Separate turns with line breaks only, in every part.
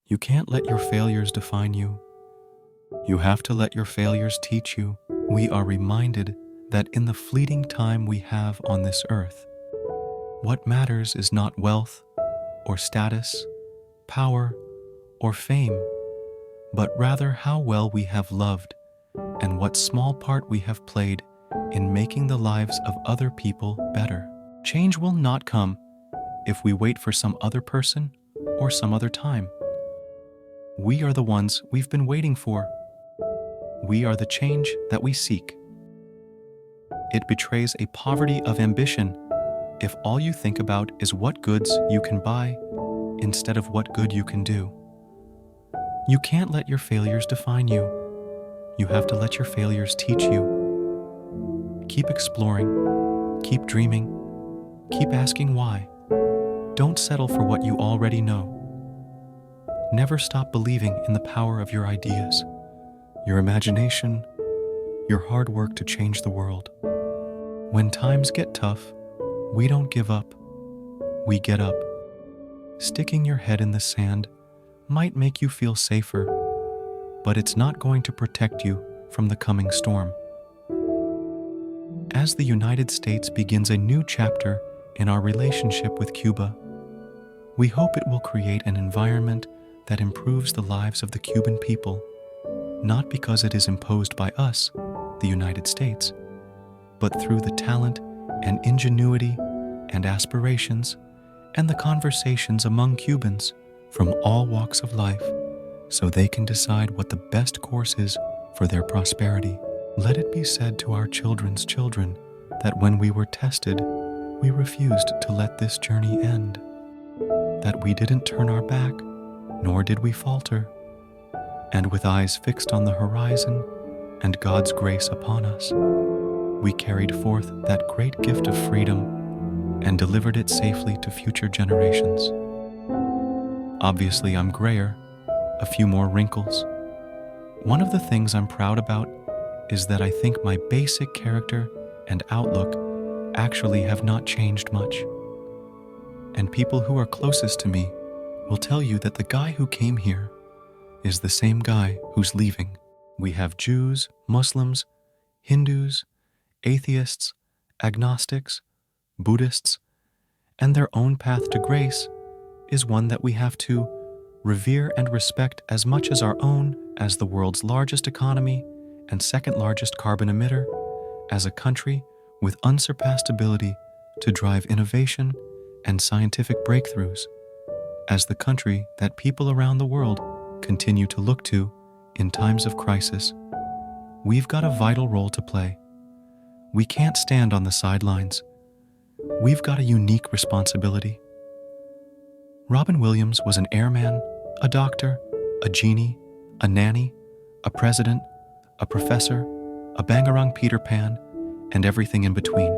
You can't let your failures define you. You have to let your failures teach you. We are reminded that in the fleeting time we have on this earth, what matters is not wealth or status, power or fame, but rather how well we have loved and what small part we have played in making the lives of other people better. Change will not come if we wait for some other person or some other time. We are the ones we've been waiting for. We are the change that we seek. It betrays a poverty of ambition if all you think about is what goods you can buy instead of what good you can do. You can't let your failures define you. You have to let your failures teach you. Keep exploring, keep dreaming, keep asking why. Don't settle for what you already know. Never stop believing in the power of your ideas, your imagination, your hard work to change the world. When times get tough, we don't give up, we get up. Sticking your head in the sand might make you feel safer, but it's not going to protect you from the coming storm. As the United States begins a new chapter in our relationship with Cuba, we hope it will create an environment that improves the lives of the Cuban people, not because it is imposed by us, the United States, but through the talent and ingenuity and aspirations and the conversations among Cubans from all walks of life, so they can decide what the best course is for their prosperity. Let it be said to our children's children that when we were tested, we refused to let this journey end, that we didn't turn our back, nor did we falter, and with eyes fixed on the horizon and God's grace upon us, we carried forth that great gift of freedom and delivered it safely to future generations. Obviously, I'm grayer, a few more wrinkles. One of the things I'm proud about is that I think my basic character and outlook actually have not changed much. And people who are closest to me will tell you that the guy who came here is the same guy who's leaving. We have Jews, Muslims, Hindus, atheists, agnostics, Buddhists, and their own path to grace is one that we have to revere and respect as much as our own, as the world's largest economy and second largest carbon emitter, as a country with unsurpassed ability to drive innovation and scientific breakthroughs, as the country that people around the world continue to look to in times of crisis. We've got a vital role to play. We can't stand on the sidelines. We've got a unique responsibility. Robin Williams was an airman, a doctor, a genie, a nanny, a president, a professor, a Bangarang Peter Pan, and everything in between.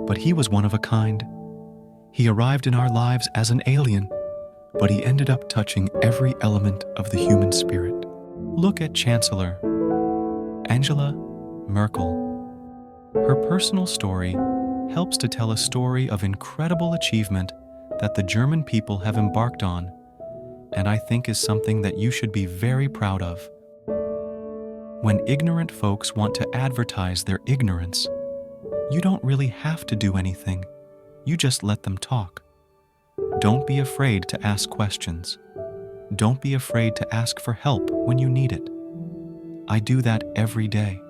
But he was one of a kind. He arrived in our lives as an alien, but he ended up touching every element of the human spirit. Look at Chancellor Angela Merkel. Her personal story helps to tell a story of incredible achievement that the German people have embarked on, and I think is something that you should be very proud of. When ignorant folks want to advertise their ignorance, you don't really have to do anything. You just let them talk. Don't be afraid to ask questions. Don't be afraid to ask for help when you need it. I do that every day.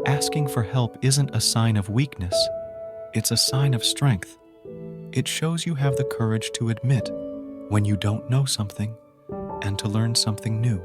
Asking for help isn't a sign of weakness. It's a sign of strength. It shows you have the courage to admit when you don't know something and to learn something new.